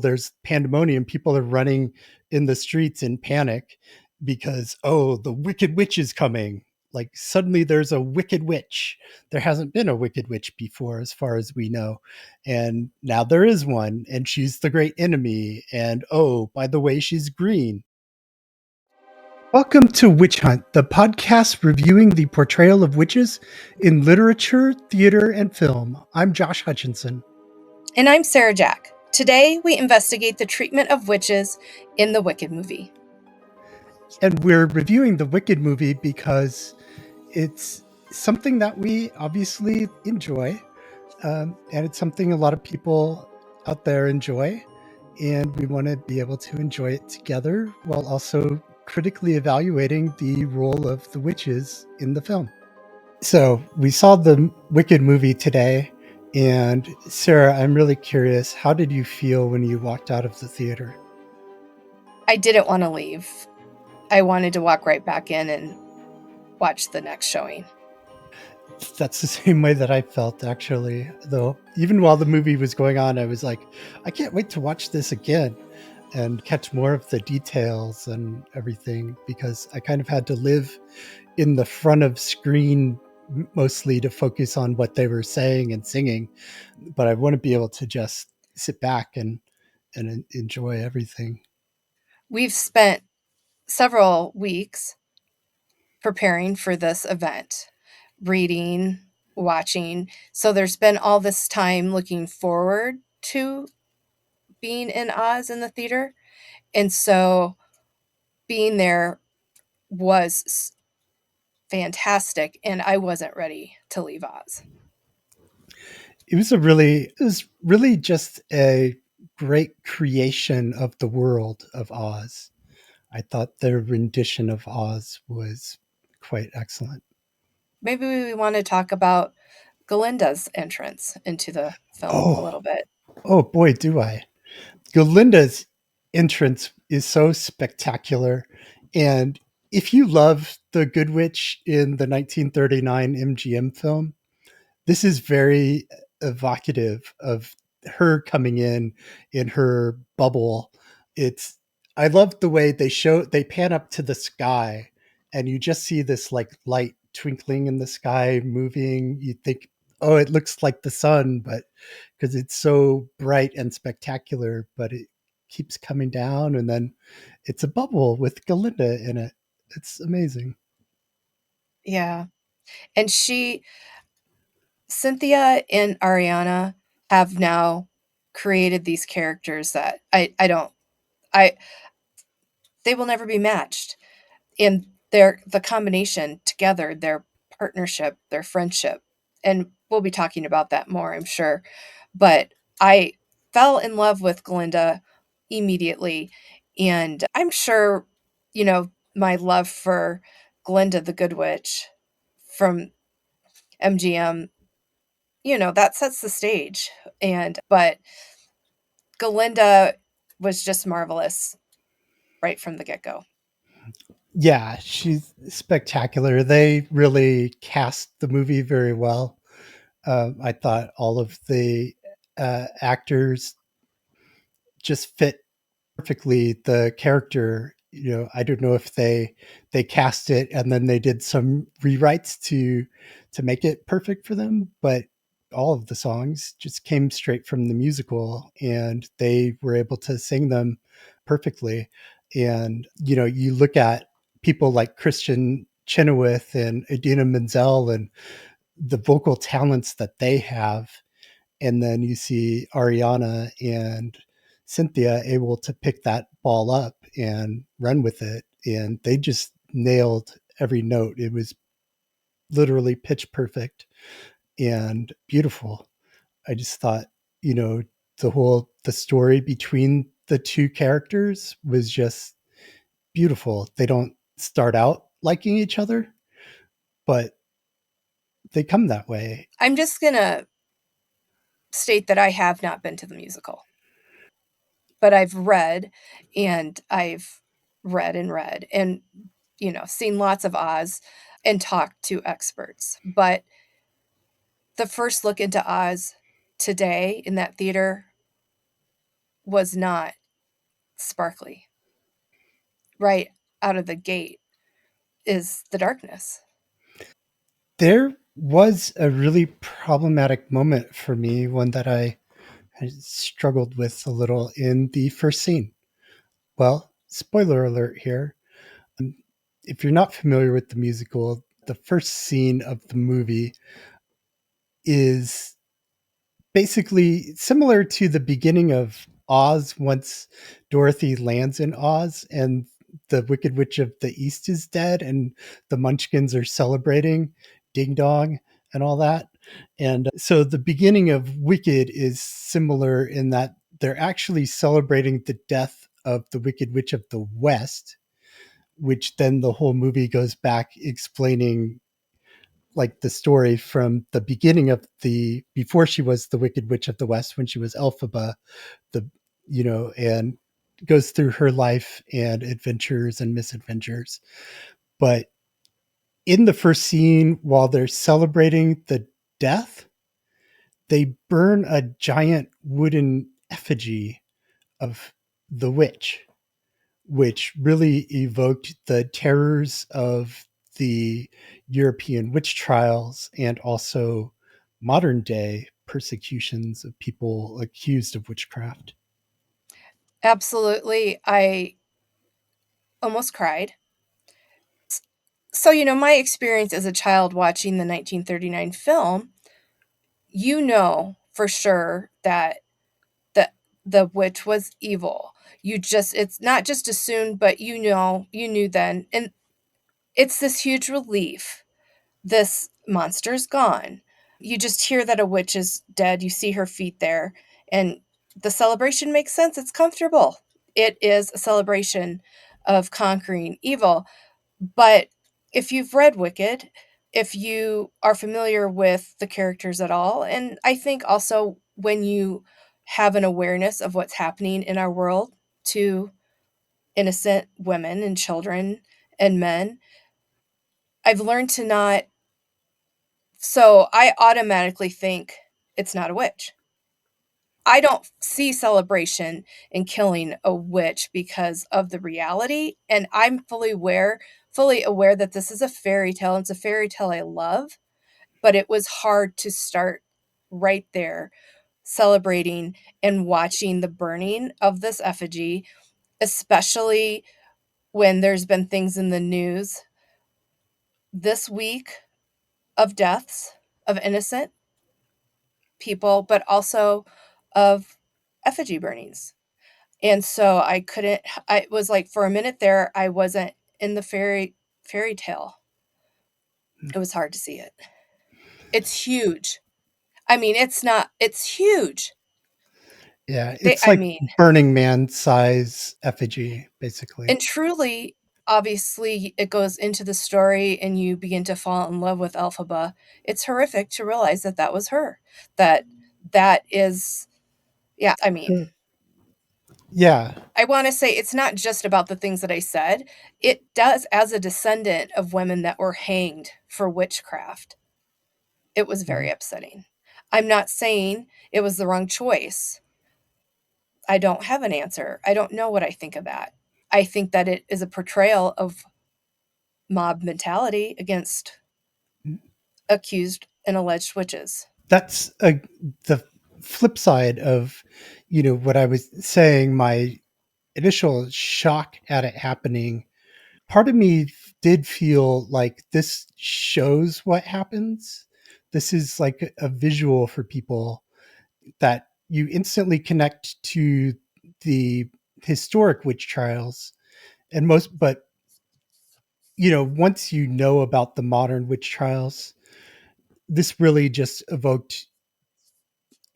There's pandemonium. People are running in the streets in panic because, oh, the wicked witch is coming. Like suddenly there's a wicked witch. There hasn't been a wicked witch before, as far as we know. And now there is one, and she's the great enemy. And oh, by the way, she's green. Welcome to Witch Hunt, the podcast reviewing the portrayal of witches in literature, theater, and film. I'm Josh Hutchinson. And I'm Sarah Jack. Today, we investigate the treatment of witches in the Wicked movie. And we're reviewing the Wicked movie because it's something that we obviously enjoy. And it's something a lot of people out there enjoy. And we want to be able to enjoy it together while also critically evaluating the role of the witches in the film. So we saw the Wicked movie today. And Sarah, I'm really curious, how did you feel when you walked out of the theater? I didn't want to leave. I wanted to walk right back in and watch the next showing. That's the same way that I felt, actually. Though, even while the movie was going on, I was like, I can't wait to watch this again and catch more of the details and everything, because I kind of had to live in the front of screen mostly to focus on what they were saying and singing. But I want to be able to just sit back and enjoy everything. We've spent several weeks preparing for this event, reading, watching. So there's been all this time looking forward to being in Oz in the theater. And so being there was fantastic, and I wasn't ready to leave Oz. It was really just a great creation of the world of Oz. I thought their rendition of Oz was quite excellent. Maybe we want to talk about Galinda's entrance into the film a Oh, little bit. oh boy, do I. Galinda's entrance is so spectacular. And if you love the Good Witch in the 1939 MGM film, this is very evocative of her coming in her bubble. It's I love the way they pan up to the sky and you just see this like light twinkling in the sky moving. You think, oh, it looks like the sun, but because it's so bright and spectacular, but it keeps coming down and then it's a bubble with Galinda in it. It's amazing. Yeah. And Cynthia and Ariana have now created these characters that I they will never be matched. And the combination together, their partnership, their friendship. And we'll be talking about that more, I'm sure. But I fell in love with Glinda immediately. And I'm sure, my love for Glinda the Good Witch from MGM, that sets the stage. But Galinda was just marvelous right from the get-go. Yeah, she's spectacular. They really cast the movie very well. I thought all of the actors just fit perfectly the character. I don't know if they cast it and then they did some rewrites to make it perfect for them, but all of the songs just came straight from the musical and they were able to sing them perfectly. And you look at people like Christian Chenoweth and Idina Menzel and the vocal talents that they have, and then you see Ariana and Cynthia able to pick that ball up and run with it, and they just nailed every note. It was literally pitch perfect and beautiful. I just thought, you know, the story between the two characters was just beautiful. They don't start out liking each other, but they come that way. I'm just going to state that I have not been to the musical, but I've read and I've read and read and, seen lots of Oz and talked to experts. But the first look into Oz today in that theater was not sparkly. Right out of the gate is the darkness. There was a really problematic moment for me, one that I struggled with a little in the first scene. Well, spoiler alert here. If you're not familiar with the musical, the first scene of the movie is basically similar to the beginning of Oz once Dorothy lands in Oz and the Wicked Witch of the East is dead and the Munchkins are celebrating Ding Dong and all that. And so the beginning of Wicked is similar in that they're actually celebrating the death of the Wicked Witch of the West, which then the whole movie goes back explaining like the story from the beginning of the before she was the Wicked Witch of the West when she was Elphaba, the and goes through her life and adventures and misadventures. But in the first scene, while they're celebrating the death, they burn a giant wooden effigy of the witch, which really evoked the terrors of the European witch trials and also modern day persecutions of people accused of witchcraft. Absolutely. I almost cried. So, my experience as a child watching the 1939 film, for sure that the the witch was evil. It's not just assumed, but you knew then. And it's this huge relief. This monster's gone. You just hear that a witch is dead. You see her feet there, and the celebration makes sense. It's comfortable. It is a celebration of conquering evil. But if you've read Wicked, if you are familiar with the characters at all, and I think also when you have an awareness of what's happening in our world to innocent women and children and men, I've learned to not. So I automatically think it's not a witch. I don't see celebration in killing a witch because of the reality, and I'm fully aware that this is a fairy tale. It's a fairy tale I love, but it was hard to start right there celebrating and watching the burning of this effigy, especially when there's been things in the news this week of deaths of innocent people, but also of effigy burnings. And so I was like for a minute there, I wasn't in the fairy tale. It was hard to see it. It's huge. I mean, it's huge. Yeah, They it's I like mean, Burning Man size effigy, basically. and truly, obviously it goes into the story and you begin to fall in love with Elphaba. It's horrific to realize that that was her. That that is yeah, I mean, Yeah. I want to say it's not just about the things that I said. It does, as a descendant of women that were hanged for witchcraft, it was very upsetting. I'm not saying it was the wrong choice. I don't have an answer. I don't know what I think of that. I think that it is a portrayal of mob mentality against accused and alleged witches. That's the flip side of, what I was saying, my initial shock at it happening. Part of me did feel like this shows what happens. This is like a visual for people that you instantly connect to the historic witch trials and most, but once you know about the modern witch trials, this really just evoked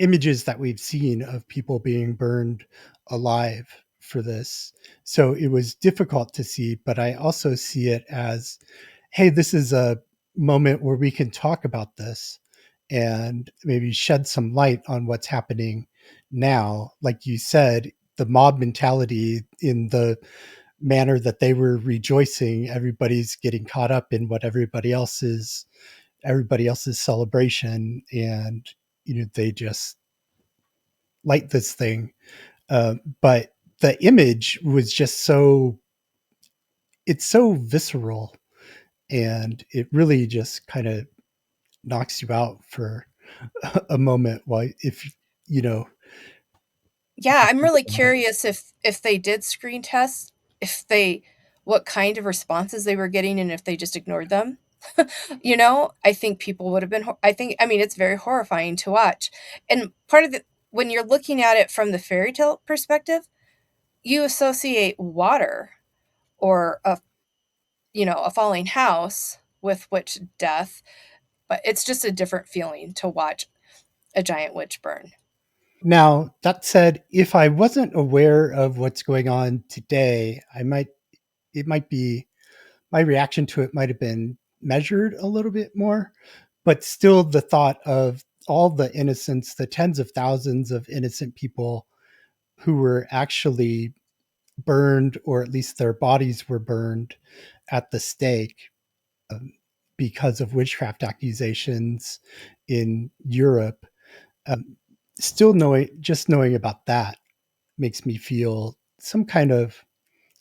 images that we've seen of people being burned alive for this. So it was difficult to see, but I also see it as, hey, this is a moment where we can talk about this and maybe shed some light on what's happening now. Like you said, the mob mentality in the manner that they were rejoicing, everybody's getting caught up in what everybody else's celebration, and they just light this thing. But the image was just so, it's so visceral, and it really just kind of knocks you out for a moment while, if you know, if Yeah, you I'm think really about it. curious if they did screen test, if they what kind of responses they were getting and if they just ignored them. I think people would have been I mean it's very horrifying to watch. And part of the when you're looking at it from the fairy tale perspective, you associate water or a falling house with witch death, but it's just a different feeling to watch a giant witch burn. Now, that said, if I wasn't aware of what's going on today, it might be, my reaction to it might have been measured a little bit more, but still the thought of all the innocents, the tens of thousands of innocent people who were actually burned, or at least their bodies were burned at the stake, um, because of witchcraft accusations in Europe. Um, Still knowing about that makes me feel some kind of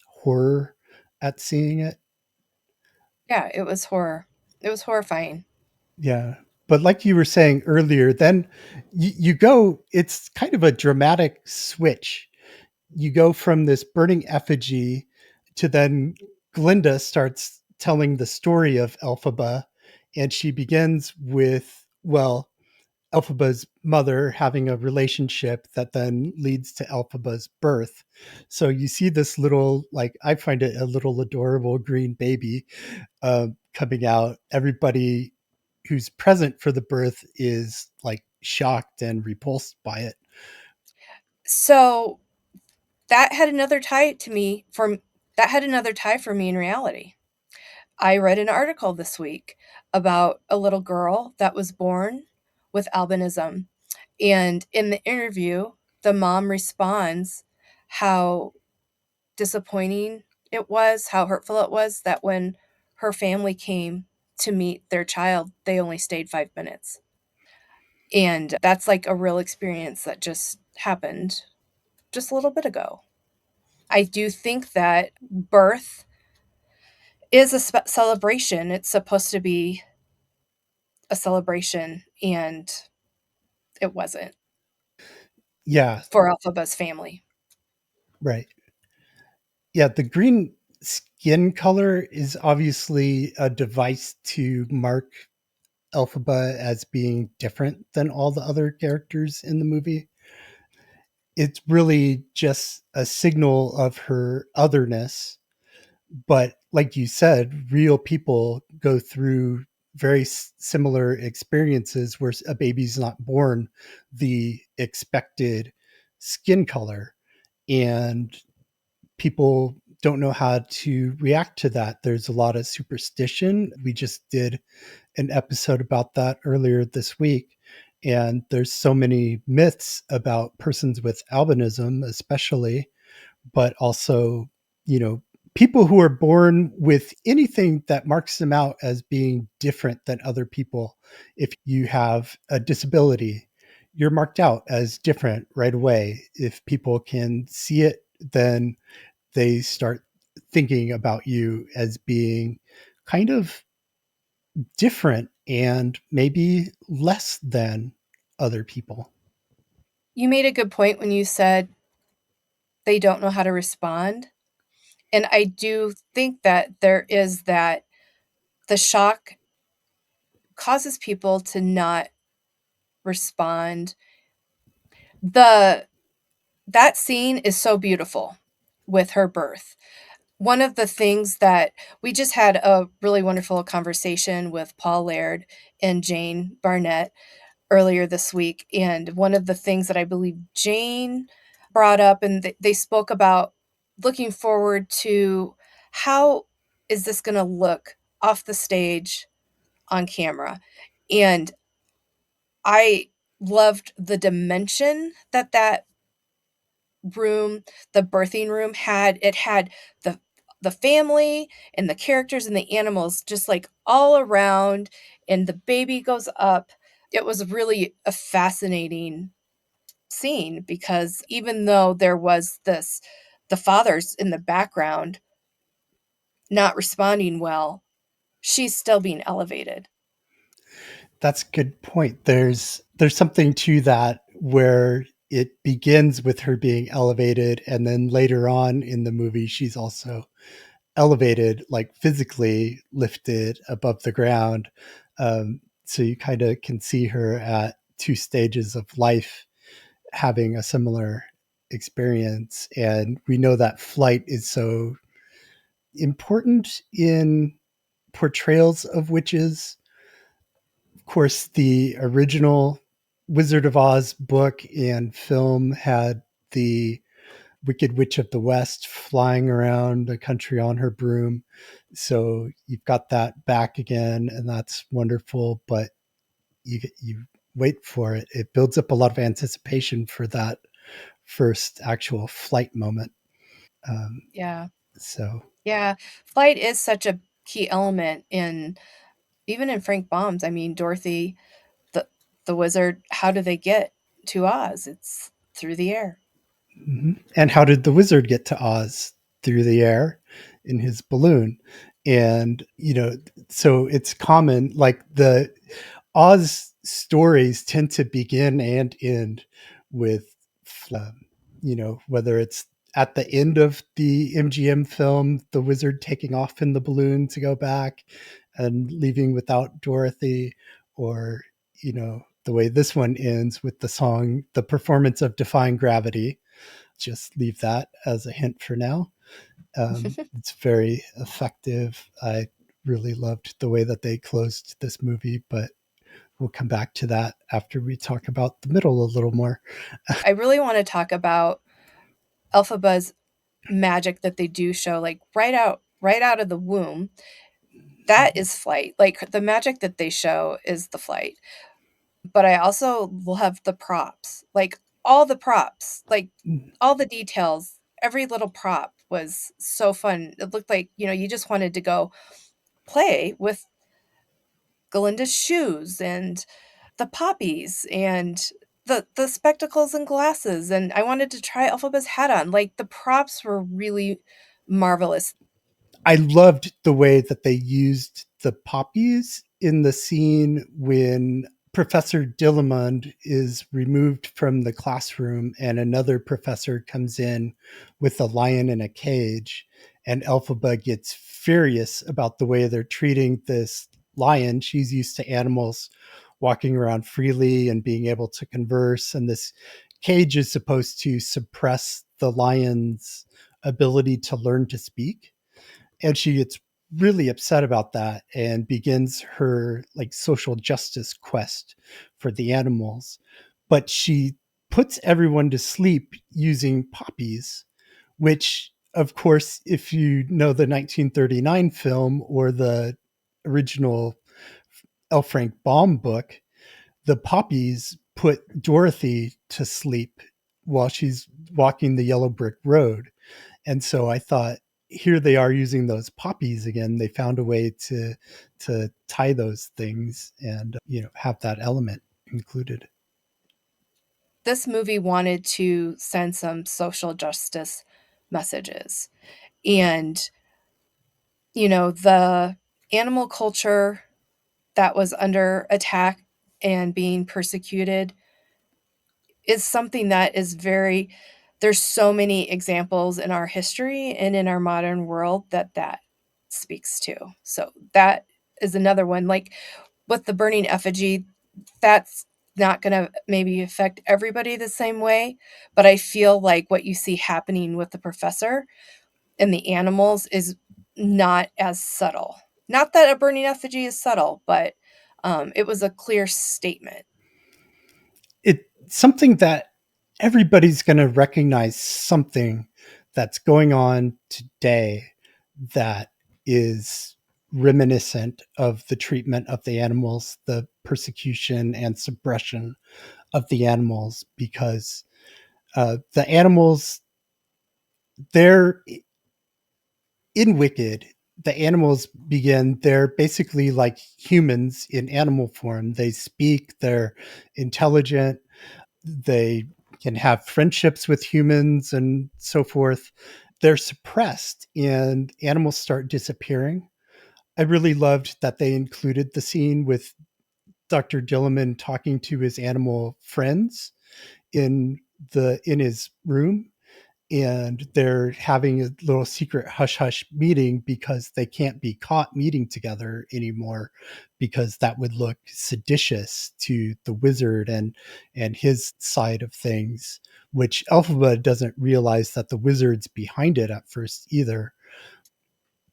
horror at seeing it. Yeah, it was horror. It was horrifying. Yeah. But like you were saying earlier, then you go, it's kind of a dramatic switch. You go from this burning effigy to then Glinda starts telling the story of Elphaba, and she begins with, well, Elphaba's mother having a relationship that then leads to Elphaba's birth. So you see this little, like, I find it a little adorable green baby coming out. Everybody who's present for the birth is like shocked and repulsed by it. So that had another tie to me from that had another tie for me in reality. I read an article this week about a little girl that was born with albinism. And in the interview, the mom responds how disappointing it was, how hurtful it was that when her family came to meet their child, they only stayed 5 minutes. And that's like a real experience that just happened just a little bit ago. I do think that birth is a celebration. It's supposed to be a celebration, and it wasn't Yeah, for Elphaba's family. right. Yeah, the green skin color is obviously a device to mark Elphaba as being different than all the other characters in the movie. It's really just a signal of her otherness. But like you said, real people go through very similar experiences where a baby's not born the expected skin color, and people don't know how to react to that. There's a lot of superstition. We just did an episode about that earlier this week. And there's so many myths about persons with albinism, especially, but also, you know, people who are born with anything that marks them out as being different than other people. If you have a disability, you're marked out as different right away. If people can see it, then they start thinking about you as being kind of different and maybe less than other people. You made a good point when you said they don't know how to respond. And I do think that there is that the shock causes people to not respond. The That scene is so beautiful with her birth. One of the things that we just had a really wonderful conversation with Paul Laird and Jane Barnett earlier this week, and one of the things that I believe Jane brought up, and they spoke about looking forward to how is this going to look off the stage on camera. And I loved the dimension that room, the birthing room had. It had the family and the characters and the animals just like all around, and the baby goes up. It was really a fascinating scene, because even though there was this, the father's in the background not responding well, she's still being elevated. That's a good point. There's something to that where it begins with her being elevated, and then later on in the movie she's also elevated, like physically lifted above the ground. So you kind of can see her at two stages of life having a similar experience. And we know that flight is so important in portrayals of witches. Of course, the original Wizard of Oz book and film had the Wicked Witch of the West flying around the country on her broom. So you've got that back again, and that's wonderful. But you wait for it; it builds up a lot of anticipation for that first actual flight moment. Um, Yeah. so Yeah. Flight is such a key element in, even in Frank Baum's. I mean, Dorothy, the the wizard, how do they get to Oz? It's through the air. mhm. And how did the wizard get to Oz? Through the air in his balloon. And, so it's common, like the Oz stories tend to begin and end with, whether it's at the end of the MGM film, the wizard taking off in the balloon to go back and leaving without Dorothy, or, the way this one ends with the song, the performance of Defying Gravity. Just leave that as a hint for now. It's very effective. I really loved the way that they closed this movie, but we'll come back to that after we talk about the middle a little more. I really want to talk about Elphaba's magic that they do show, like right out of the womb. That is flight. Like the magic that they show is the flight. But I also will have the props. Like all the props, like all the details, every little prop was so fun. It looked like, you just wanted to go play with Galinda's shoes and the poppies and the spectacles and glasses, and I wanted to try Elphaba's hat on. Like the props were really marvelous. I loved the way that they used the poppies in the scene when Professor Dillamond is removed from the classroom and another professor comes in with a lion in a cage. And Elphaba gets furious about the way they're treating this lion. She's used to animals walking around freely and being able to converse. And this cage is supposed to suppress the lion's ability to learn to speak, and she gets really upset about that and begins her like social justice quest for the animals. But she puts everyone to sleep using poppies, which of course, if you know the 1939 film or the original L. Frank Baum book, the poppies put Dorothy to sleep while she's walking the yellow brick road. And so I thought, here they are using those poppies again. They found a way to tie those things and have that element included. This movie wanted to send some social justice messages. And, the animal culture that was under attack and being persecuted is something that is very, there's so many examples in our history and in our modern world that speaks to. So that is another one. Like with the burning effigy, that's not going to maybe affect everybody the same way, but I feel like what you see happening with the professor and the animals is not as subtle. Not that a burning effigy is subtle, but it was a clear statement. It's something that everybody's going to recognize something that's going on today that is reminiscent of the treatment of the animals, the persecution and suppression of the animals, because the animals, they're in Wicked, the animals begin, they're basically like humans in animal form. They speak, they're intelligent, they can have friendships with humans and so forth. They're suppressed and animals start disappearing. I really loved that they included the scene with Dr. Gilliman talking to his animal friends in his room, and they're having a little secret hush hush meeting because they can't be caught meeting together anymore, because that would look seditious to the wizard and his side of things, which Elphaba doesn't realize that the wizard's behind it at first either.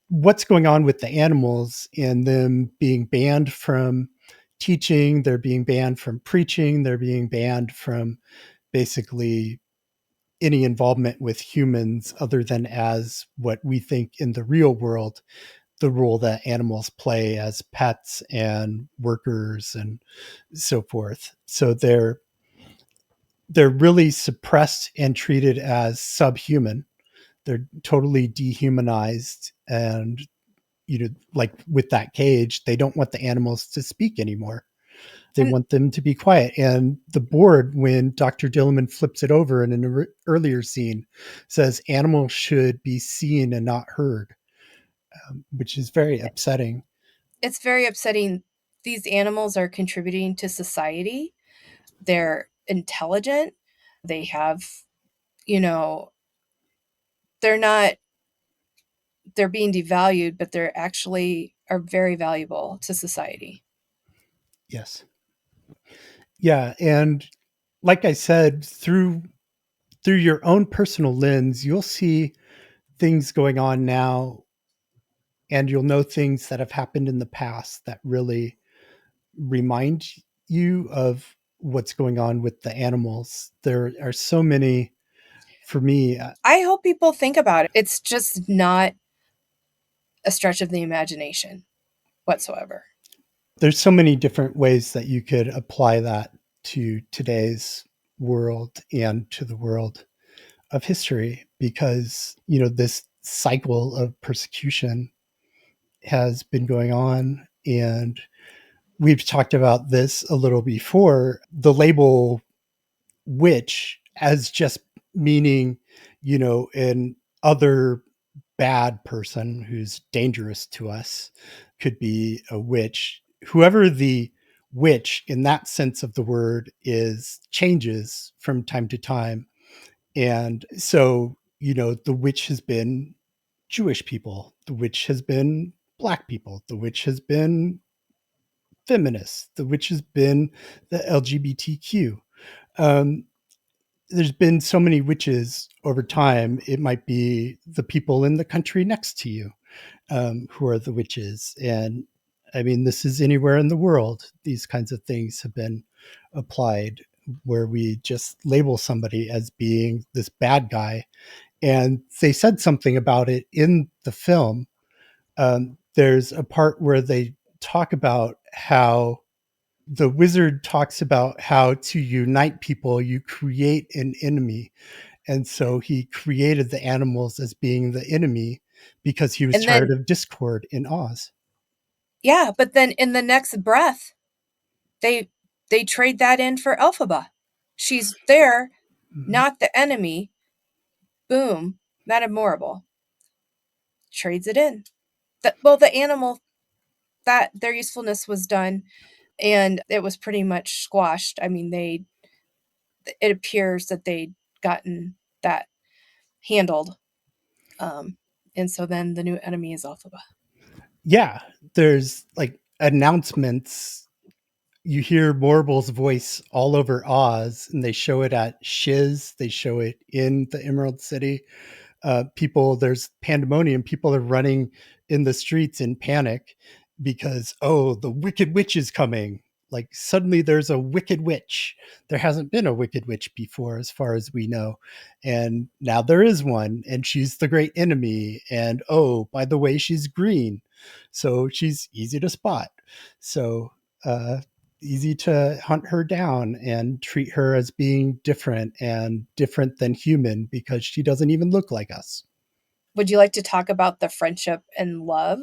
What's going on with the animals and them being banned from teaching, they're being banned from preaching, they're being banned from basically any involvement with humans other than as what we think in the real world the role that animals play as pets and workers and so forth. So they're really suppressed and treated as subhuman. They're totally dehumanized, and like with that cage, they don't want the animals to speak anymore. They And want them to be quiet. And the board, when Dr. Dillerman flips it over in an earlier scene, says animals should be seen and not heard, which is very upsetting. it's very upsetting. These animals are contributing to society. They're intelligent. They have, you know, they're not, they're being devalued, but they're actually are very valuable to society. Yes. Yeah. And like I said, through your own personal lens, you'll see things going on now, and you'll know things that have happened in the past that really remind you of what's going on with the animals. There are so many for me. I hope people think about it. It's just not a stretch of the imagination whatsoever. There's so many different ways that you could apply that to today's world and to the world of history, because this cycle of persecution has been going on, and we've talked about this a little before. The label witch as just meaning, an other bad person who's dangerous to us could be a witch. Whoever the witch in that sense of the word is changes from time to time. And so, the witch has been Jewish people, the witch has been black people, the witch has been feminists, the witch has been the LGBTQ. Um, there's been so many witches over time. It might be the people in the country next to you, who are the witches. And I mean, this is anywhere in the world. These kinds of things have been applied, where we just label somebody as being this bad guy. And they said something about it in the film. There's a part where they talk about how the wizard talks about how to unite people, you create an enemy. And so he created the animals as being the enemy because he was And tired then, of discord in Oz. yeah, but then in the next breath, they they trade that in for Elphaba. She's there, Mhm. not the enemy. Boom, Madame Morrible trades it in. Well, the animal, that their usefulness was done, and it was pretty much squashed. I mean, they it appears that they'd gotten that handled. Um, and so then the new enemy is Elphaba. Yeah, there's like announcements. You hear Morble's voice all over Oz, and they show it at Shiz. They show it in the Emerald City. People, there's pandemonium. People are running in the streets in panic because, oh, the wicked witch is coming. Like suddenly there's a wicked witch. There hasn't been a wicked witch before, as far as we know. And now there is one, and she's the great enemy. And oh, by the way, she's green. So she's easy to spot. So, uh, easy to hunt her down and treat her as being different and different than human because she doesn't even look like us. Would you like to talk about the friendship and love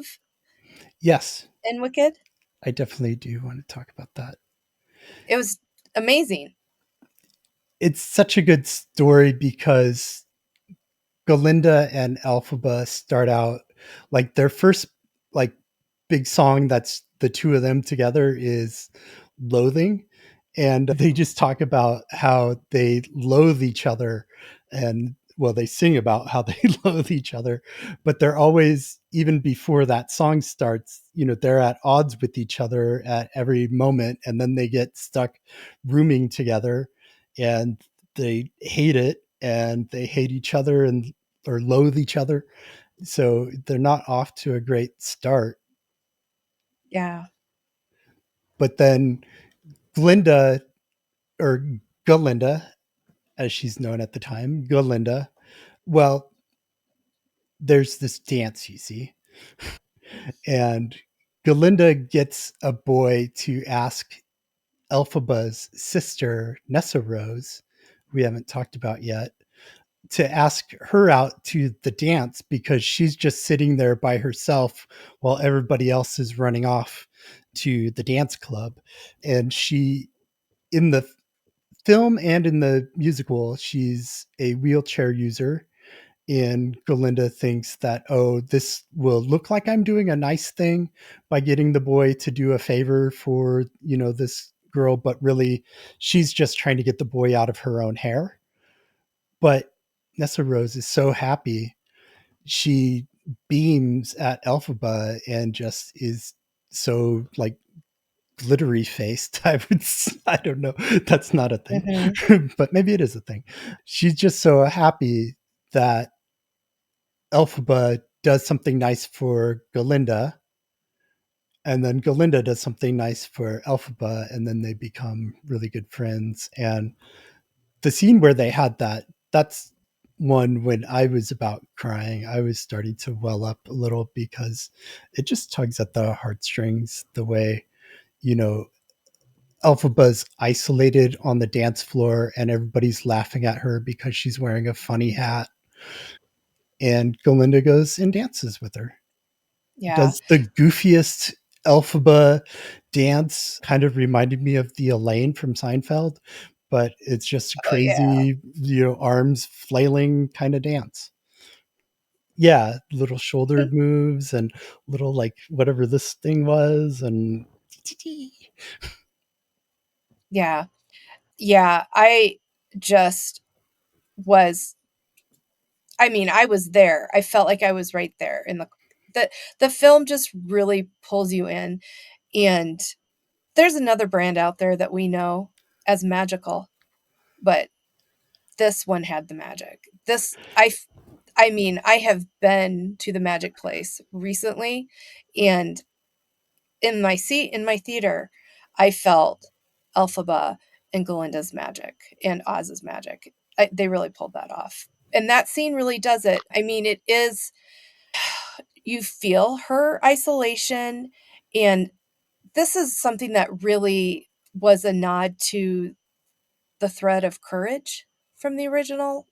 Yes, in Wicked? I definitely do want to talk about that. It was amazing. it's such a good story because Galinda and Elphaba start out like their first like big song that's the two of them together is Loathing, and they just talk about how they loathe each other, and well they sing about how they loathe each other, but they're always, even before that song starts, they're at odds with each other at every moment, and then they get stuck rooming together and they hate it and they hate each other and or loathe each other. So they're not off to a great start. Yeah. But then Glinda, or Galinda, as she's known at the time, Galinda, well, there's this dance, you see, and Galinda gets a boy to ask Elphaba's sister, Nessa Rose, we haven't talked about yet, to ask her out to the dance because she's just sitting there by herself while everybody else is running off to the dance club. And she, in the film and in the musical, she's a wheelchair user. And Galinda thinks that, oh, this will look like I'm doing a nice thing by getting the boy to do a favor for, this girl, but really she's just trying to get the boy out of her own hair. But Nessa Rose is so happy. She beams at Elphaba and just is so like glittery faced. I don't know. That's not a thing, Hmm. but maybe it is a thing. She's just so happy that Elphaba does something nice for Galinda, and then Galinda does something nice for Elphaba, and then they become really good friends. And the scene where they had that's one when I was about crying. I was starting to well up a little because it just tugs at the heartstrings the way, you know, Elphaba's isolated on the dance floor and everybody's laughing at her because she's wearing a funny hat. And Galinda goes and dances with her. Yeah. Does the goofiest Elphaba dance, kind of reminded me of the Elaine from Seinfeld, but it's just a Oh, yeah. crazy, arms flailing kind of dance. Yeah, little shoulder moves and little like whatever this thing was and Yeah. Yeah. I just was, I mean, I was there. I felt like I was right there in the the film just really pulls you in. And there's another brand out there that we know as magical, but this one had the magic. I mean, I have been to the Magic Place recently, and in my seat in my theater, I felt Elphaba and Galinda's magic and Oz's magic. They really pulled that off. And that scene really does it. I mean, it is, you feel her isolation, and this is something that really was a nod to the thread of courage from the original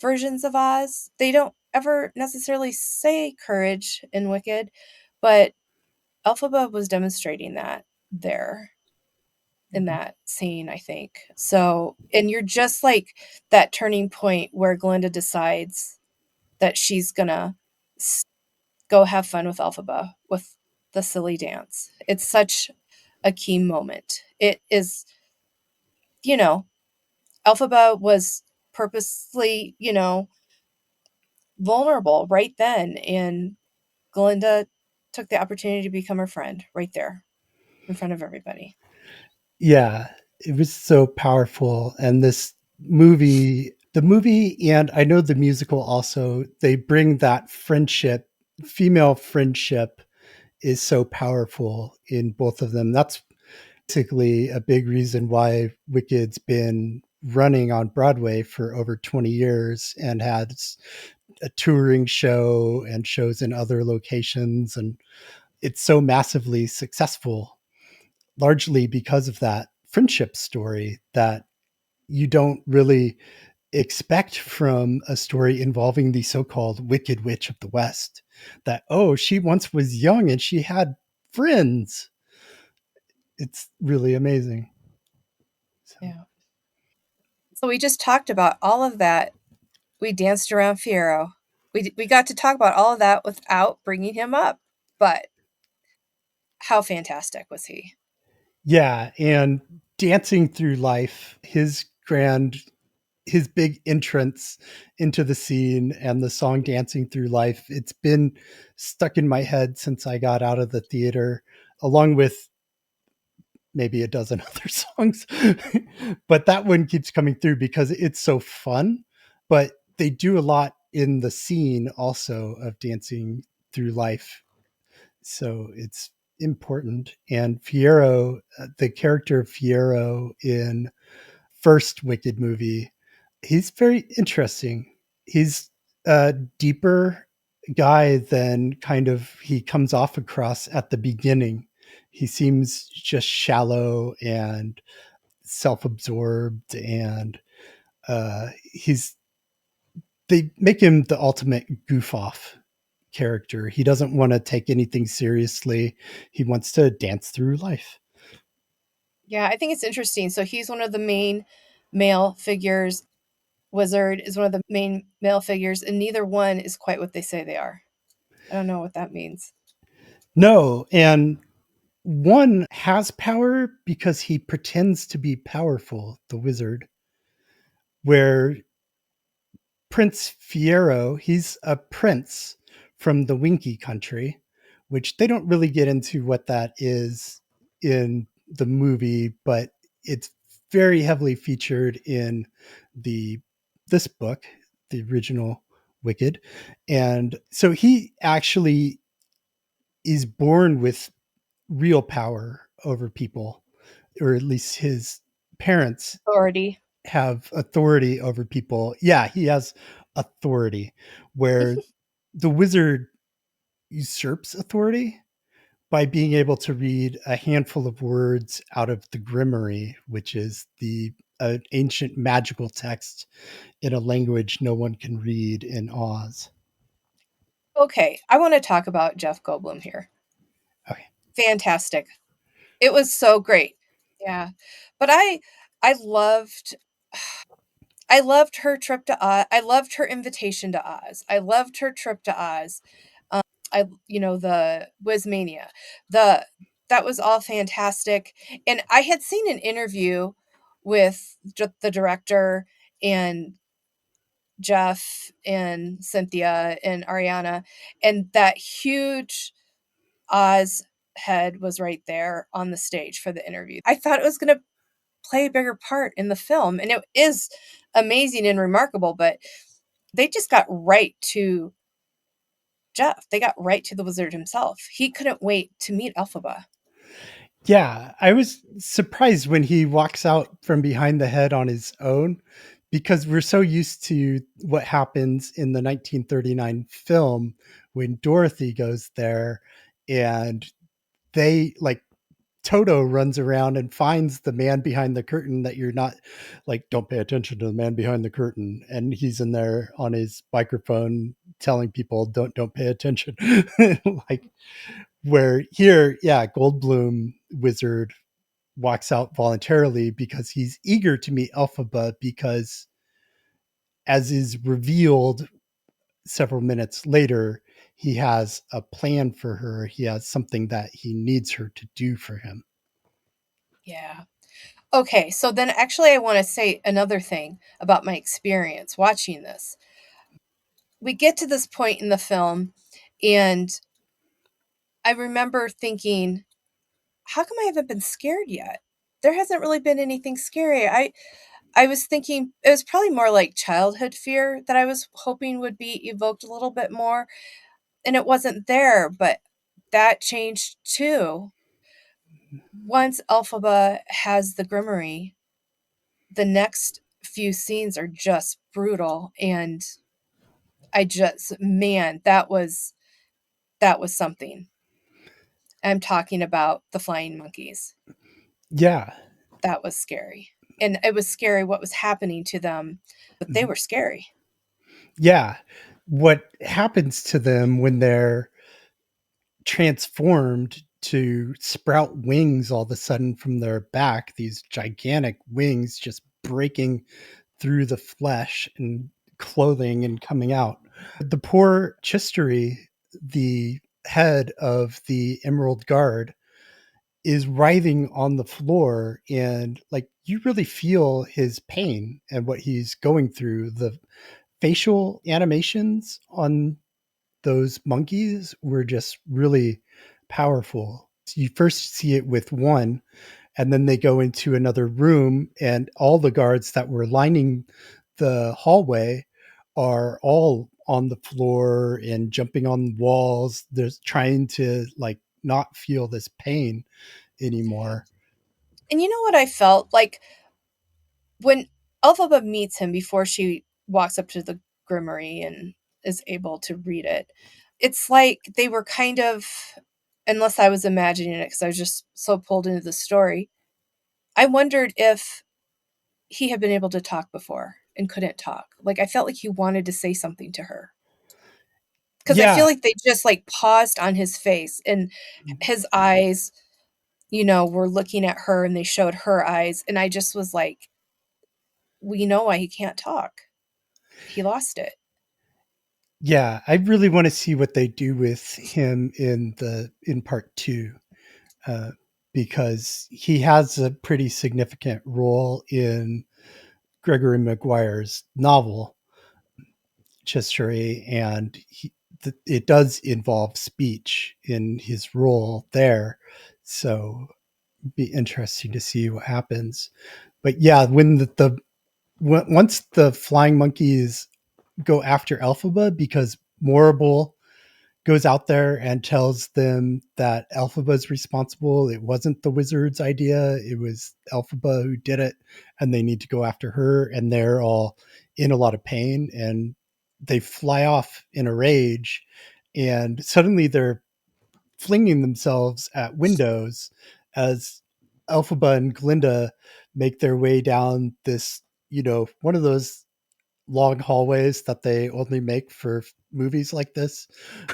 versions of Oz. They don't ever necessarily say courage in Wicked, but Elphaba was demonstrating that there in that scene, I think. So, and you're just like that turning point where Glinda decides that she's gonna go have fun with Elphaba with the silly dance. It's such a key moment. It is, you know, Elphaba was purposely, vulnerable right then, and Glinda took the opportunity to become her friend right there in front of everybody. yeah, it was so powerful. And this the movie, and I know the musical also, they bring that friendship, female friendship is so powerful in both of them. That's basically a big reason why Wicked's been running on Broadway for over 20 years and has a touring show and shows in other locations. And it's so massively successful, largely because of that friendship story that you don't really expect from a story involving the so-called Wicked Witch of the West. That, oh, she once was young and she had friends. It's really amazing. So Yeah. So we just talked about all of that. We danced around Fiero. We got to talk about all of that without bringing him up. But how fantastic was he? Yeah, and dancing through life, his big entrance into the scene and the song Dancing Through Life, it's been stuck in my head since I got out of the theater, along with maybe a dozen other songs. But that one keeps coming through because it's so fun. But they do a lot in the scene also of Dancing Through Life. So it's important. And Fiero, the character of Fiero in first Wicked movie, he's very interesting. He's a deeper guy than kind of he comes off across at the beginning. He seems just shallow and self-absorbed, and he's they make him the ultimate goof off character. He doesn't want to take anything seriously. He wants to dance through life. Yeah, I think it's interesting. So he's one of the main male figures. Wizard is one of the main male figures, and neither one is quite what they say they are. I don't know what that means. No, and one has power because he pretends to be powerful, the wizard, where Prince Fiero, he's a prince from the Winky country, which they don't really get into what that is in the movie, but it's very heavily featured in the this book, the original Wicked. And so he actually is born with real power over people, or at least his parents Authority. have authority over people. Yeah, he has authority, where the wizard usurps authority by being able to read a handful of words out of the Grimoire, which is the ancient magical text in a language no one can read in Oz. Okay, I want to talk about Jeff Goldblum here. Okay. Fantastic. It was so great. Yeah. But I loved her trip to Oz. I loved her invitation to Oz. I loved her trip to Oz. The Wizmania. The That was all fantastic. And I had seen an interview with the director and Jeff and Cynthia and Ariana, and that huge Oz head was right there on the stage for the interview. I thought it was going to play a bigger part in the film, and it is amazing and remarkable, but they just got right to Jeff. They got right to the wizard himself. He couldn't wait to meet Elphaba. Yeah, I was surprised when he walks out from behind the head on his own, because we're so used to what happens in the 1939 film when Dorothy goes there, and they like Toto runs around and finds the man behind the curtain that you're not like, don't pay attention to the man behind the curtain. And he's in there on his microphone telling people, don't pay attention. Like, where here, yeah, Goldblum wizard walks out voluntarily because he's eager to meet Elphaba, because as is revealed several minutes later, he has a plan for her. He has something that he needs her to do for him. Yeah. Okay, so then actually I want to say another thing about my experience watching this. We get to this point in the film, and I remember thinking, how come I haven't been scared yet? There hasn't really been anything scary. I was thinking it was probably more like childhood fear that I was hoping would be evoked a little bit more, and it wasn't there, but that changed too. Once Elphaba has the Grimoire, the next few scenes are just brutal, and man, that was something. I'm talking about the flying monkeys. Yeah. That was scary. And it was scary what was happening to them, but they Mhm. were scary. Yeah. What happens to them when they're transformed to sprout wings all of a sudden from their back, these gigantic wings just breaking through the flesh and clothing and coming out. The poor Chistery, the head of the Emerald Guard, is writhing on the floor, and like you really feel his pain and what he's going through. The facial animations on those monkeys were just really powerful. You first see it with one, and then they go into another room, and all the guards that were lining the hallway are all on the floor and jumping on walls. They're trying to like not feel this pain anymore. And you know what I felt like when Elphaba meets him before she walks up to the grimoire and is able to read it? It's like they were kind of, unless I was imagining it because I was just so pulled into the story. I wondered if he had been able to talk before and couldn't talk. Like I felt like he wanted to say something to her because I feel Yeah, like they just like paused on his face and his eyes, were looking at her and they showed her eyes. And I just was like, we know why he can't talk. He lost it. yeah. I really want to see what they do with him in part two, uh, because he has a pretty significant role in Gregory Maguire's novel Chistery, and it does involve speech in his role there. So it'd be interesting to see what happens. But yeah, when once the flying monkeys go after Elphaba, because Morrible goes out there and tells them that Elphaba is responsible. It wasn't the wizard's idea. It was Elphaba who did it, and they need to go after her. And they're all in a lot of pain, and they fly off in a rage. And suddenly they're flinging themselves at windows as Elphaba and Galinda make their way down this, one of those long hallways that they only make for movies like this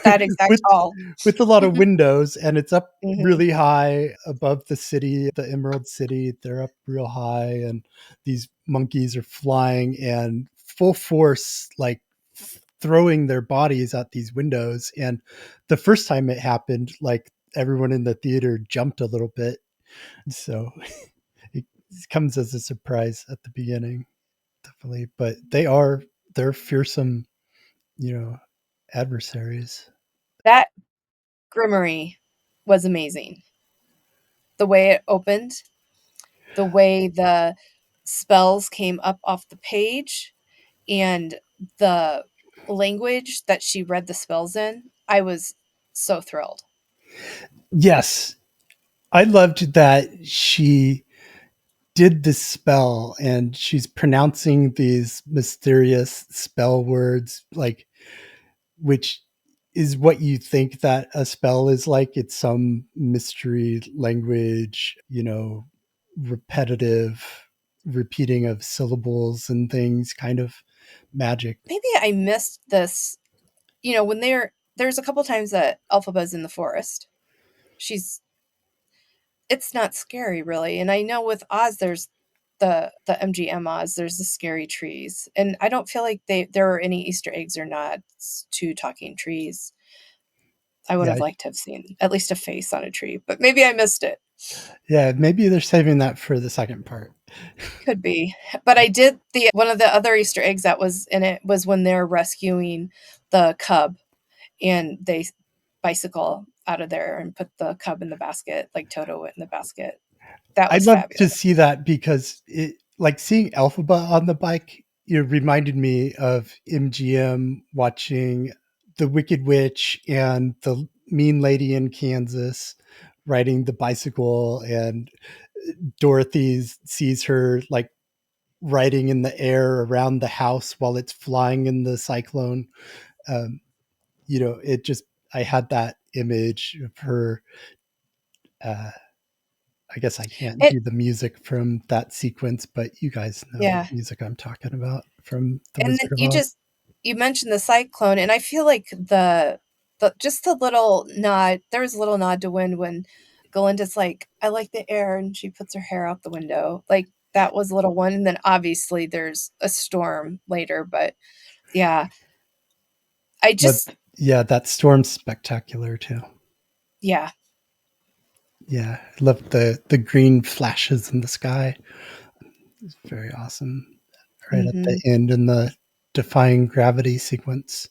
That exact with hall. with a lot of Mhm, windows, and it's up mhm. really high above the city, the Emerald City. They're up real high, and these monkeys are flying and full force, like throwing their bodies at these windows. And the first time it happened, like everyone in the theater jumped a little bit. So it comes as a surprise at the beginning, definitely. But they're fearsome, you know, adversaries. That grimoire was amazing. The way it opened, the way the spells came up off the page, and the language that she read the spells in, I was so thrilled. Yes, I loved that she did this spell and she's pronouncing these mysterious spell words, like, which is what you think that a spell is like. It's some mystery language, repetitive repeating of syllables and things, kind of magic. Maybe I missed this, when there's a couple times that Elphaba's in the forest. She's it's not scary really. And I know with Oz there's the MGM Oz, there's the scary trees. And I don't feel like there are any Easter eggs or nods to talking trees. I would Yeah, have liked to have seen at least a face on a tree, but maybe I missed it. yeah, maybe they're saving that for the second part. Could be. But I did the one of the other Easter eggs that was in it was when they're rescuing the cub and they bicycle out of there and put the cub in the basket, like Toto went in the basket. That I'd was love to fabulous. see that, because it, like seeing Elphaba on the bike, reminded me of MGM watching The Wicked Witch and the Mean Lady in Kansas riding the bicycle, and Dorothy sees her like riding in the air around the house while it's flying in the cyclone. Um, it just, I had that image of her. Uh, I guess I can't It do the music from that sequence, but you guys know what Yeah. music I'm talking about from The And then Wizard of Oz. you mentioned the cyclone, and I feel like the just a little nod, there was a little nod to wind when Galinda's like, "I like the air," and she puts her hair out the window. Like, that was a little one, and then obviously there's a storm later, but yeah, I But just yeah, that storm's spectacular too. yeah. Yeah, I love the green flashes in the sky. It's very awesome. Right at the Mhm. end in the defying gravity sequence.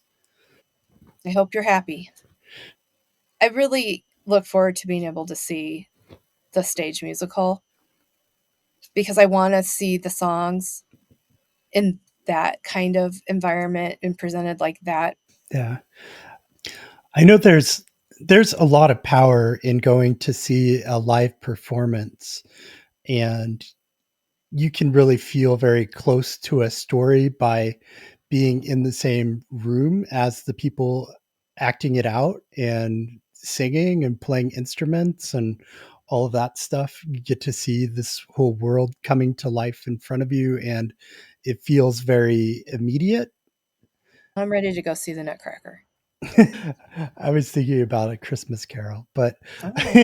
I hope you're happy. I really look forward to being able to see the stage musical because I wanna see the songs in that kind of environment and presented like that. Yeah. I know there's a lot of power in going to see a live performance, and you can really feel very close to a story by being in the same room as the people acting it out and singing and playing instruments and all of that stuff. You get to see this whole world coming to life in front of you, and it feels very immediate. I'm ready to go see the Nutcracker. I was thinking about A Christmas Carol, but Oh.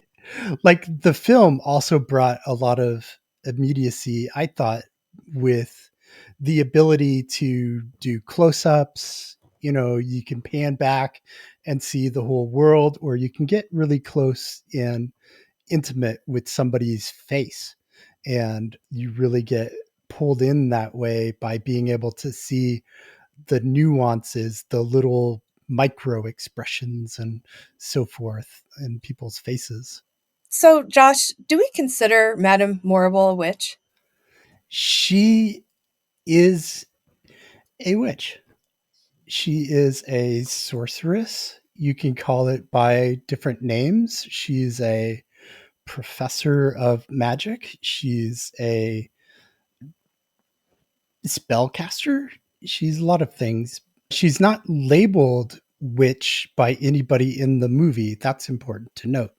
like the film also brought a lot of immediacy, I thought, with the ability to do close-ups. You know, you can pan back and see the whole world, or you can get really close and intimate with somebody's face, and you really get pulled in that way by being able to see the nuances, the little micro expressions and so forth in people's faces. So, Josh, do we consider Madame Morrible a witch? She is a witch. She is a sorceress. You can call it by different names. She's a professor of magic. She's a spellcaster. She's a lot of things. She's not labeled witch by anybody in the movie. That's important to note.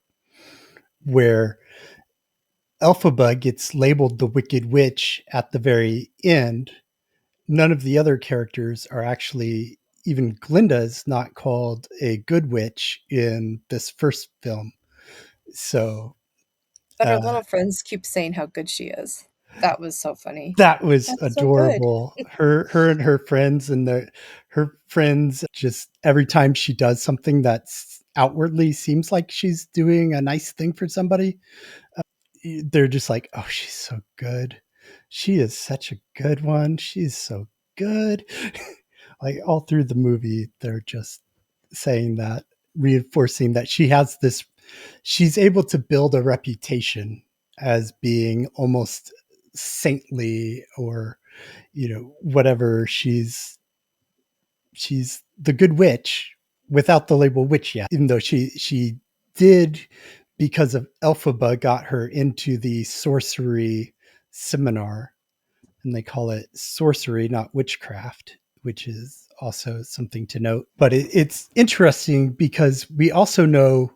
Where Elphaba gets labeled the Wicked Witch at the very end, none of the other characters are actually, even Glinda is not called a good witch in this first film. So But her uh, little friends keep saying how good she is. That was so funny. that was That's so good. adorable. Her and her friends and her friends, just every time she does something that's outwardly seems like she's doing a nice thing for somebody, they're just like, "Oh, she's so good. She is such a good one. She's so good." Like all through the movie, they're just saying that, reinforcing that she has this. She's able to build a reputation as being almost saintly, or whatever. She's the good witch without the label witch yet, even though she did, because of Elphaba, got her into the sorcery seminar, and they call it sorcery, not witchcraft, which is also something to note. But it's interesting because we also know,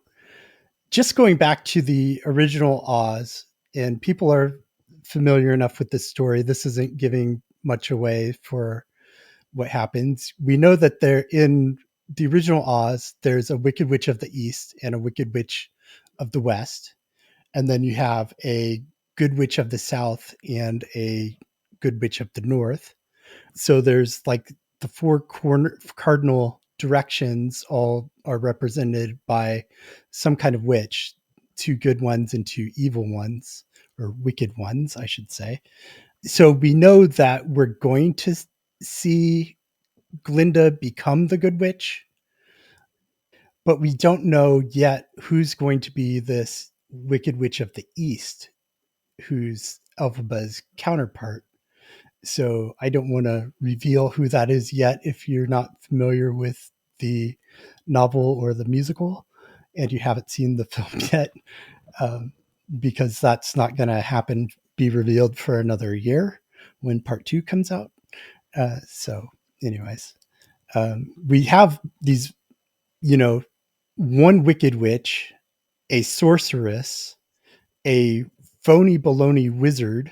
just going back to the original Oz, and people are familiar enough with this story. This isn't giving much away for what happens. We know that there, in the original Oz, there's a Wicked Witch of the East and a Wicked Witch of the West, and then you have a Good Witch of the South and a Good Witch of the North. So there's like the four cardinal directions all are represented by some kind of witch, two good ones and two evil ones, or wicked ones, I should say. So we know that we're going to see Glinda become the Good Witch, but we don't know yet who's going to be this Wicked Witch of the East, who's Elphaba's counterpart. So I don't want to reveal who that is yet if you're not familiar with the novel or the musical and you haven't seen the film yet, um, because that's not going to happen, be revealed for another year when part two comes out. So, anyways, we have these, you know, one wicked witch, a sorceress, a phony baloney wizard,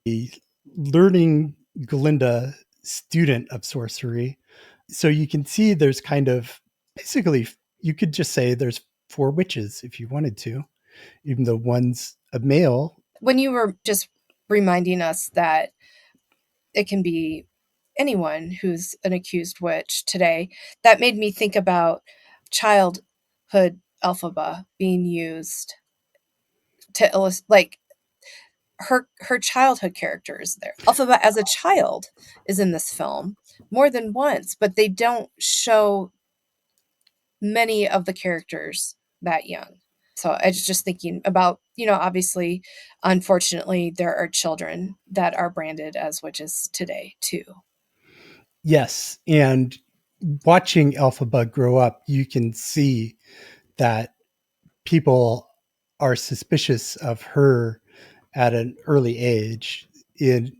a learning Glinda student of sorcery. So you can see there's kind of, basically, you could just say there's four witches if you wanted to, even though one's a male. When you were just reminding us that it can be anyone who's an accused witch today. That made me think about childhood Elphaba being used to illustrate, like, her childhood character is there. Elphaba as a child is in this film more than once, but they don't show many of the characters that young. So I was just thinking about, obviously, unfortunately, there are children that are branded as witches today too. Yes, and watching Elphaba grow up, you can see that people are suspicious of her at an early age. In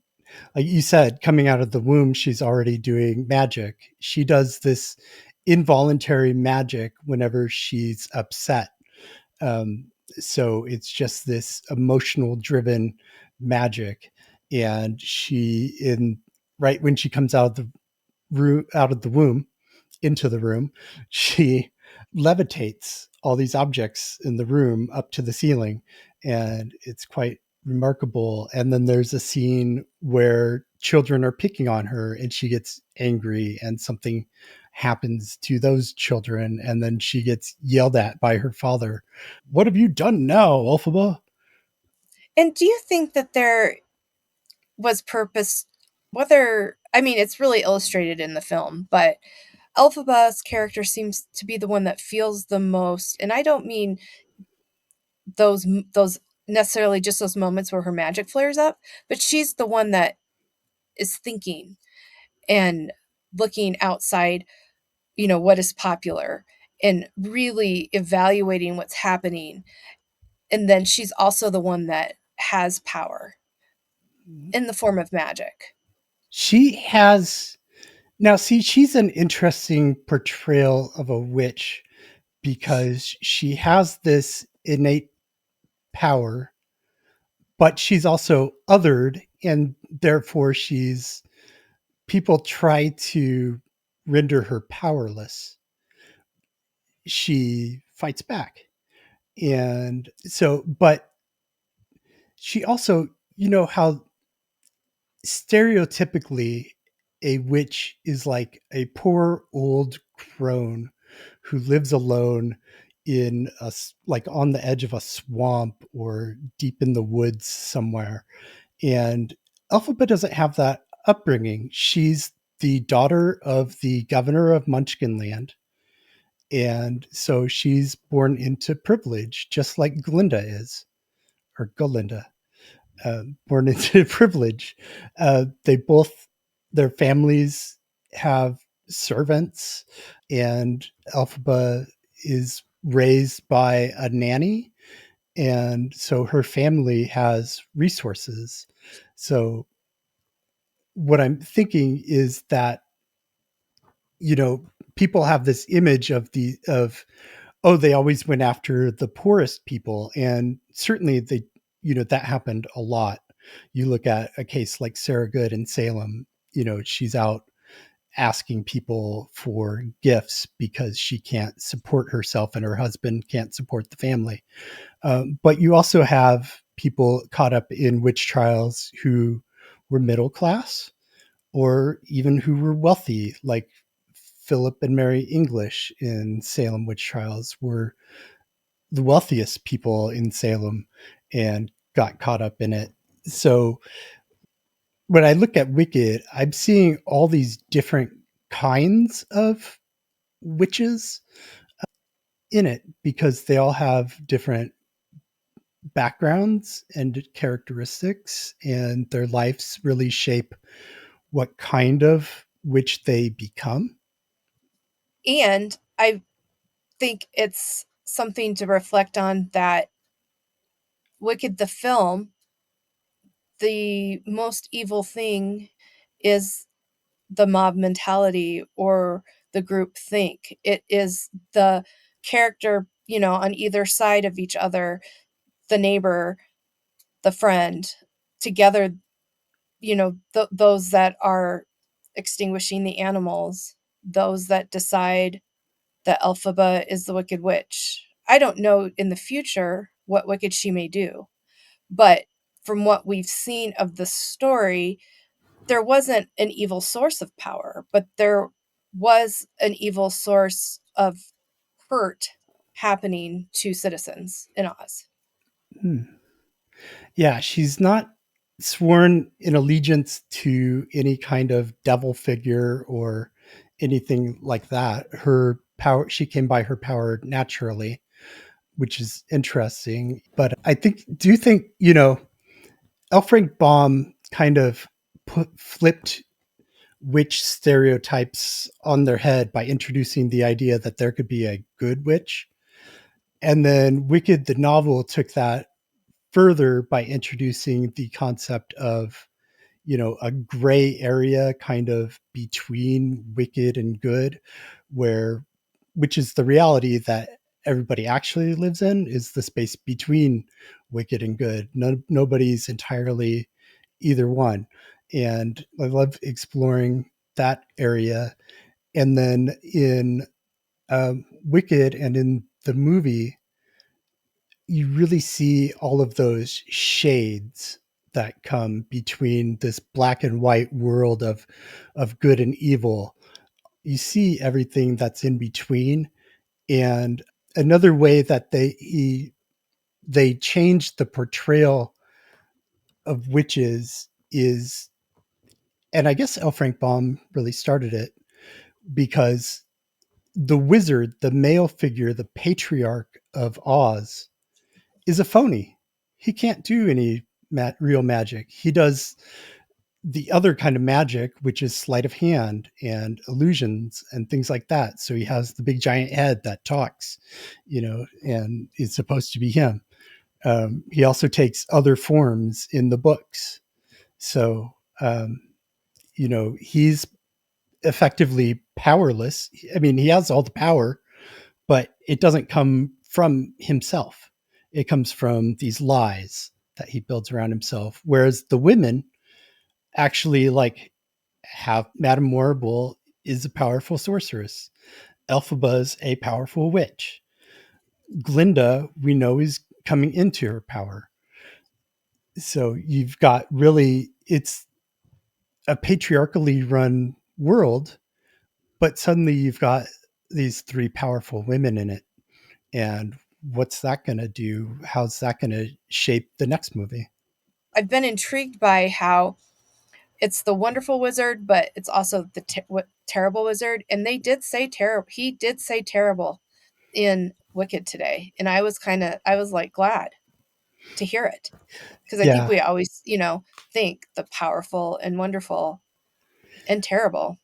Like you said, coming out of the womb, she's already doing magic. She does this involuntary magic whenever she's upset. So it's just this emotional driven magic. And she in right when she comes out of the womb into the room, she levitates all these objects in the room up to the ceiling, and it's quite remarkable. And then there's a scene where children are picking on her and she gets angry and something happens to those children, and then she gets yelled at by her father. What have you done now, Elphaba? And do you think that there was purpose, whether, I mean, it's really illustrated in the film, but Elphaba's character seems to be the one that feels the most, and I don't mean those necessarily just those moments where her magic flares up, but she's the one that is thinking and looking outside, what is popular, and really evaluating what's happening. And then she's also the one that has power in the form of magic. She has Now, see, she's an interesting portrayal of a witch because she has this innate power, but she's also othered, and therefore people try to render her powerless. She fights back. But she also, how stereotypically a witch is like a poor old crone who lives alone like on the edge of a swamp or deep in the woods somewhere. And Elphaba doesn't have that upbringing. She's the daughter of the governor of Munchkinland, and so she's born into privilege just like Glinda is, or Galinda, born into privilege. They both, their families have servants, and Elphaba is raised by a nanny, and so her family has resources. So what I'm thinking is that, you know people have this image of, oh, they always went after the poorest people, and certainly that happened a lot. You look at a case like Sarah Good in Salem. She's out asking people for gifts because she can't support herself and her husband can't support the family. But you also have people caught up in witch trials who were middle class or even who were wealthy, like Philip and Mary English in Salem witch trials were the wealthiest people in Salem and got caught up in it. So when I look at Wicked, I'm seeing all these different kinds of witches in it because they all have different backgrounds and characteristics, and their lives really shape what kind of witch they become. And I think it's something to reflect on that Wicked the film, the most evil thing is the mob mentality or the group think. It is the character, on either side of each other, the neighbor, the friend, together, those that are extinguishing the animals, those that decide that Elphaba is the wicked witch. I don't know in the future what wicked she may do, but from what we've seen of the story, there wasn't an evil source of power, but there was an evil source of hurt happening to citizens in Oz. Hmm. Yeah, she's not sworn in allegiance to any kind of devil figure or anything like that. Her power, she came by her power naturally, which is interesting. But I think, do you think, L. Frank Baum kind of flipped witch stereotypes on their head by introducing the idea that there could be a good witch. And then Wicked, the novel, took that further by introducing the concept of, a gray area kind of between wicked and good, where, which is the reality that everybody actually lives in, is the space between wicked and good. Nobody's entirely either one. And I love exploring that area. And then in Wicked and in the movie, you really see all of those shades that come between this black and white world of good and evil. You see everything that's in between. And another way that they changed the portrayal of witches is, and I guess L. Frank Baum really started it, because the wizard, the male figure, the patriarch of Oz, is a phony. He can't do any real magic. He does the other kind of magic, which is sleight of hand and illusions and things like that. So he has the big giant head that talks, and is supposed to be him. He also takes other forms in the books. So, he's effectively powerless. I mean, he has all the power, but it doesn't come from himself. It comes from these lies that he builds around himself. Whereas the women actually like have Madame Morrible is a powerful sorceress. Elphaba's a powerful witch. Glinda, we know, is coming into her power. So you've got really, it's a patriarchally run world, but suddenly you've got these three powerful women in it. And what's that going to do? How's that going to shape the next movie? I've been intrigued by how it's the wonderful wizard, but it's also the terrible wizard. And they did say terrible. He did say terrible in Wicked today, and I was like glad to hear it, because I think Yeah. we always, think the powerful and wonderful and terrible.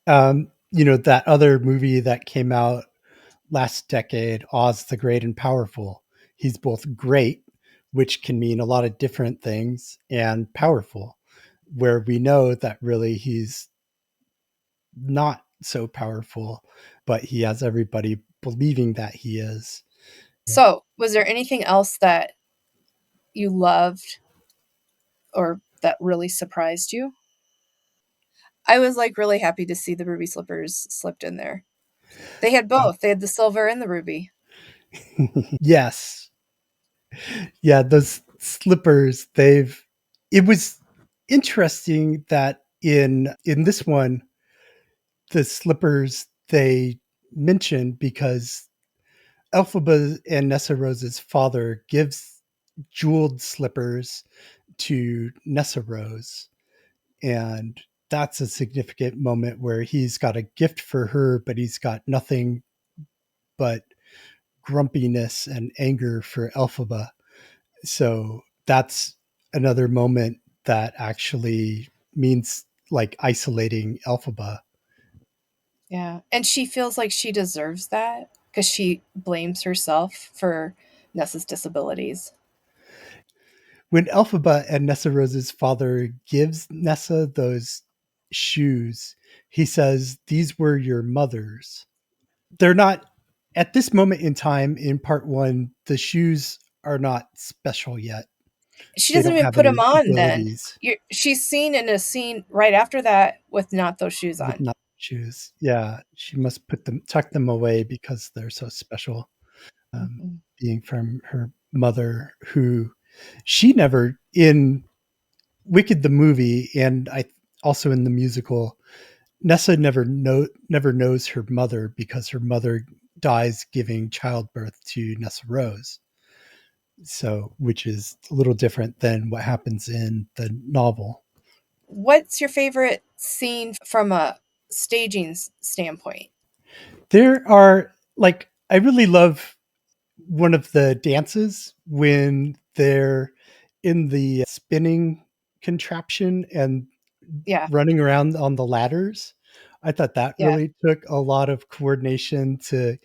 That other movie that came out last decade, Oz the Great and Powerful. He's both great, which can mean a lot of different things, and powerful, where we know that really he's not so powerful, but he has everybody believing that he is. So, was there anything else that you loved or that really surprised you? I was like really happy to see the ruby slippers slipped in there. They had Uh, both. They had the silver and the ruby. yes. Yeah, those slippers, it was interesting that in this one, the slippers they mentioned, because Elphaba and Nessa Rose's father gives jeweled slippers to Nessa Rose. And that's a significant moment where he's got a gift for her, but he's got nothing but grumpiness and anger for Elphaba. So that's another moment that actually means like isolating Elphaba. Yeah. And she feels like she deserves that because she blames herself for Nessa's disabilities. When Elphaba and Nessa Rose's father gives Nessa those shoes, he says, "These were your mother's." They're not, at this moment in time in part one, the shoes are not special yet. She They doesn't don't even have put them any on then. abilities She's seen in a scene right after that with not those shoes with on. not shoes. Yeah, she must tuck them away because they're so special. Mhm. Being from her mother, who She never in Wicked the movie, and I also in the musical, Nessa never knows her mother because her mother dies giving childbirth to Nessa Rose. So, which is a little different than what happens in the novel. What's your favorite scene from a staging standpoint? There are like I really love one of the dances when they're in the spinning contraption and Yeah, running around on the ladders. I thought that yeah, really took a lot of coordination to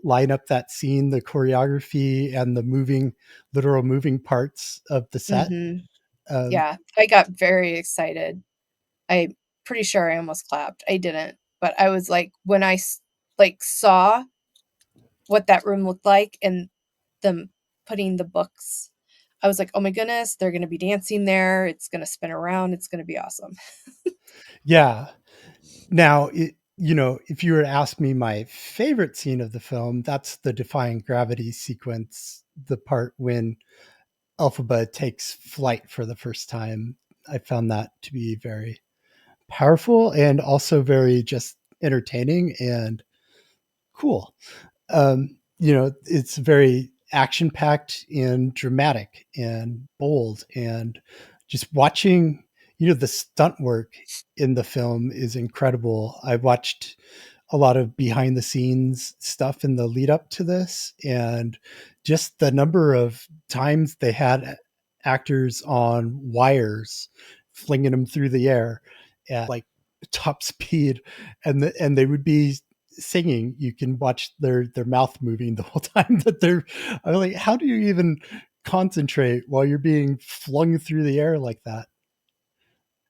line up that scene, the choreography and the literal moving parts of the set. mhm, Um, yeah. I got very excited. I'm pretty sure I almost clapped. I didn't, but I was like, when like saw what that room looked like and them putting the books, I was like, oh my goodness, they're going to be dancing there. It's going to spin around. It's going to be awesome. yeah. Now, if you were to ask me my favorite scene of the film, that's the defying gravity sequence, the part when Elphaba takes flight for the first time. I found that to be very powerful and also very just entertaining and cool. It's very action packed and dramatic and bold. And just watching, the stunt work in the film is incredible. I watched a lot of behind the scenes stuff in the lead up to this, and just the number of times they had actors on wires flinging them through the air at like top speed, and they would be singing. You can watch their mouth moving the whole time that they're. I'm like, how do you even concentrate while you're being flung through the air like that?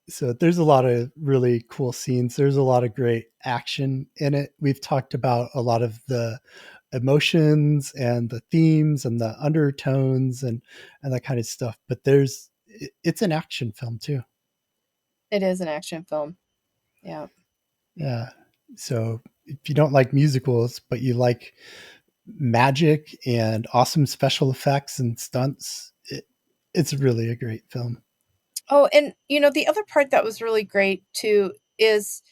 So there's a lot of really cool scenes. There's a lot of great action in it. We've talked about a lot of the emotions and the themes and the undertones and that kind of stuff. But it's an action film too. It is an action film. Yeah. Yeah. So if you don't like musicals, but you like magic and awesome special effects and stunts, it's really a great film. Oh, and the other part that was really great too is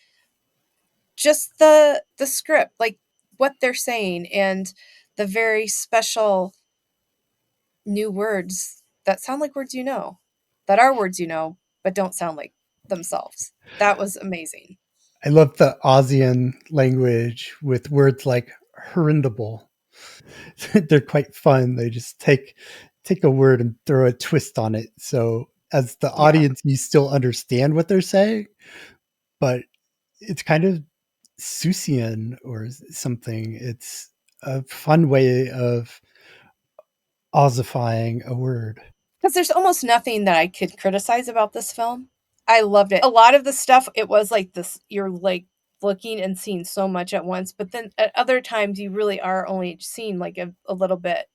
just the script, like what they're saying and the very special new words that sound like words that are words but don't sound like themselves. That was amazing. I love the Aussian language with words like "horrendable." They're quite fun. They just take a word and throw a twist on it. So as the Yeah. audience, you still understand what they're saying, but it's kind of Susian or something. It's a fun way of ossifying a word. Because there's almost nothing that I could criticize about this film. I loved it. A lot of the stuff, it was like this, you're like looking and seeing so much at once, but then at other times you really are only seeing like a little bit,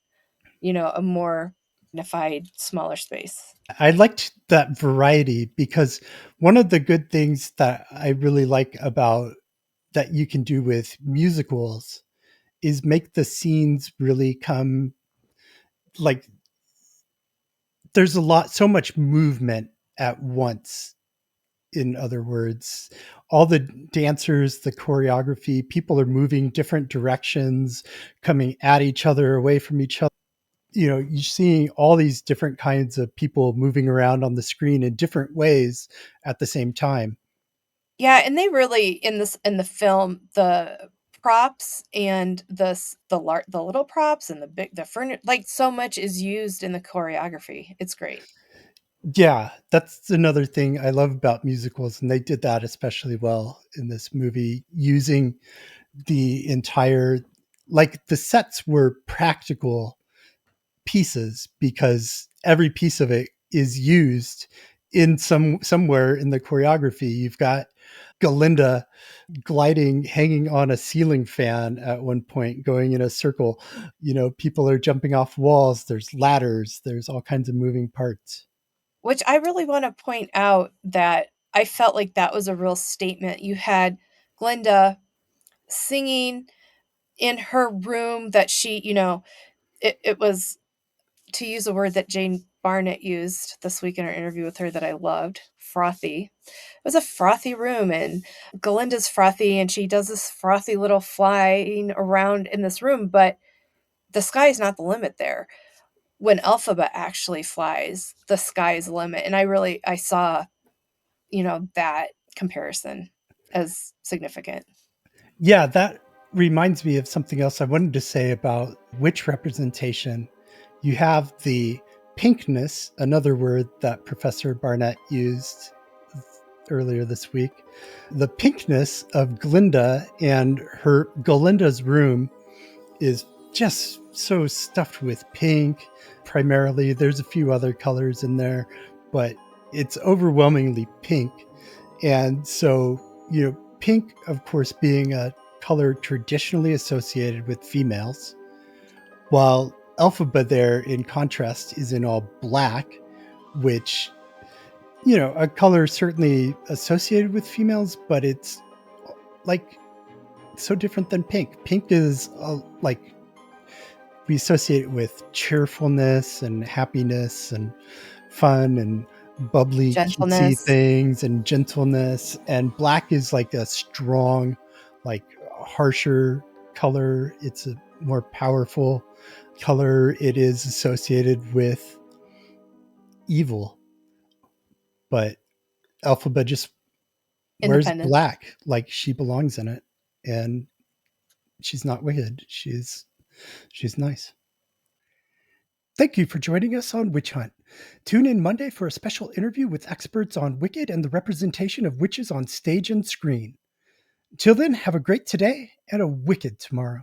a more magnified, smaller space. I liked that variety because one of the good things that I really like about that you can do with musicals is make the scenes really come like there's so much movement at once. In other words, all the dancers, the choreography, people are moving different directions, coming at each other, away from each other. You're seeing all these different kinds of people moving around on the screen in different ways at the same time. Yeah, and they really in the film, the props and the little props and the furniture, like so much is used in the choreography. It's great. Yeah, that's another thing I love about musicals, and they did that especially well in this movie, using the entire like the sets were practical pieces because every piece of it is used in somewhere in the choreography. You've got Galinda gliding, hanging on a ceiling fan at one point, going in a circle. People are jumping off walls. There's ladders. There's all kinds of moving parts. Which I really wanna point out that I felt like that was a real statement. You had Glinda singing in her room that it was, to use a word that Jane Barnett used this week in our interview with her that I loved, frothy. It was a frothy room, and Galinda's frothy, and she does this frothy little flying around in this room, but the sky is not the limit there. When Elphaba actually flies, the sky is the limit, and I saw, that comparison as significant. Yeah, that reminds me of something else I wanted to say about witch representation. You have the pinkness, another word that Professor Barnett used earlier this week. The pinkness of Glinda and her Galinda's room is just so stuffed with pink. Primarily, there's a few other colors in there, but it's overwhelmingly pink. And so, pink, of course, being a color traditionally associated with females, while Elphaba there, in contrast, is in all black, which, a color certainly associated with females, but it's like so different than pink. Pink is like we associate it with cheerfulness and happiness and fun and bubbly, cutesy Gentleness, things and gentleness. And black is like a strong, like harsher color. It's a more powerful color. It is associated with evil. But Elphaba just wears independence. black like she belongs in it. And she's not wicked. She's nice. Thank you for joining us on Witch Hunt. Tune in Monday for a special interview with experts on Wicked and the representation of witches on stage and screen. Till then, have a great today and a wicked tomorrow.